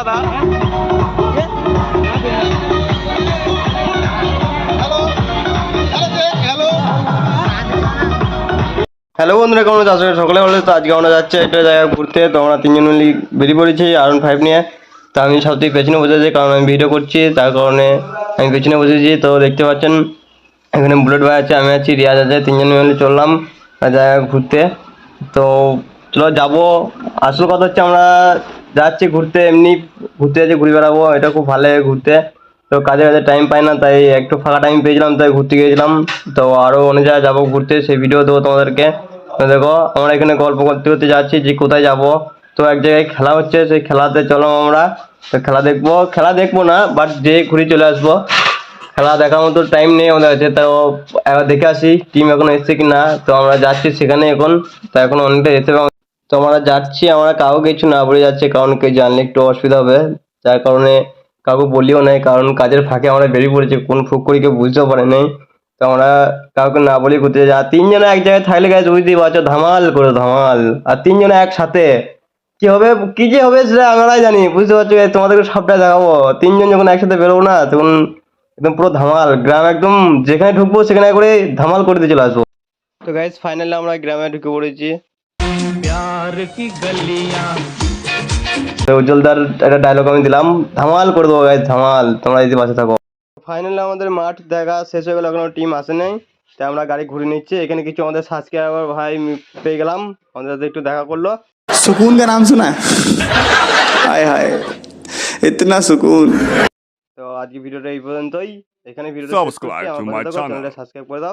দাদা। হ্যালো বন্ধুরা, কেমন আছো? সকালে বলে তো আজকে আমরা যাচ্ছি একটা জায়গায় ঘুরতে। তো আমরা তিনজন মিলে বেরিয়ে পড়েছি R15 নিয়ে। তো আমি সব থেকে পেছনে বসেছি, কারণ আমি ভিডিও করছি, তার কারণে আমি পেছনে বসেছি। তো দেখতে পাচ্ছেন এখানে বুলেট ভাই আছে, আমি আছি, রিয়াজ আছে, তিনজন মিলে চললাম জায়গায় ঘুরতে। তো চলো যাবো। আসল কথা হচ্ছে আমরা যাচ্ছি ঘুরতে, এমনি ঘুরতে যাচ্ছি, ঘুরে বেড়াবো, এটা খুব ভালো লাগে ঘুরতে। তো কাজে কাজে টাইম পাই না, তাই একটু ফাঁকা টাইম পেয়েছিলাম, তাই ঘুরতে গিয়েছিলাম। তো আরও অনেক জায়গায় যাবো ঘুরতে, সেই ভিডিও দেবো তোমাদেরকে। তো দেখো আমরা এখানে গল্প করতে করতে যাচ্ছি যে কোথায় যাব। তো এক জায়গায় খেলা হচ্ছে, সেই খেলাতে চলো আমরা। তো খেলা দেখবো না, বাট যে ঘুরে চলে আসবো। খেলা দেখার মতো টাইম নেই আমাদের কাছে। তো এবার দেখে আসি টিম এখন এসছে কি না। তো আমরা যাচ্ছি সেখানে এখন। তো এখন অনেকটা যেতে হবে। তো আমরা যাচ্ছি, আমরা কাউকে কিছু না বলে যাচ্ছি, কারণ কেউ জানলে একটু অসুবিধা হবে। যার কারণে কাউকে বলিও নাই, কারণ কাজের ফাঁকে আমরা বেরিয়ে পড়েছি, কোন ফুক করে কেউ বুঝতেও পারে নাই। তো আমরা কাউকে না বলি ঘুরতে যা। তিনজনে এক জায়গায় থাকলে গাছ বুঝতেই পারছো, ধামাল করে ধামাল। আর তিনজনে একসাথে কি হবে, কি যে হবে সেটা আমরাই জানি, বুঝতে পারছো? তোমাদেরকে সবটা দেখাবো। তিনজন যখন একসাথে বেরোবো না, তখন একদম পুরো ধামাল গ্রাম, একদম যেখানে ঢুকবো সেখানে করে ধামাল করে দিয়ে চলে আসবো। তো গাইস ফাইনালি আমরা গ্রামে ঢুকে পড়েছি। তো উজ্জ্বলদার একটা ডায়লগ আমি দিলাম, ধামাল করে দেবো গাইস, ধামাল, তোমরা যদি বাসে থাকো। ফাইনালি আমাদের মাঠ দেখা শেষ হয়ে গেল, এখনো টিম আসে নাই। তাই আমরা গাড়ি ঘুরে নিচ্ছি। এখানে কিছু আমাদের সাবস্ক্রাইবার ভাই পেয়ে গেলাম, আমাদের সাথে একটু দেখা করলো। सुकून का नाम सुना है? हाय हाय, इतना सुकून। তো আজকে ভিডিওটা এই পর্যন্তই। এখানে ভিডিওটা শেষ করছি। Subscribe আমার to পাশে my থাকো, channel. চ্যানেলটা সাবস্ক্রাইব করে দাও।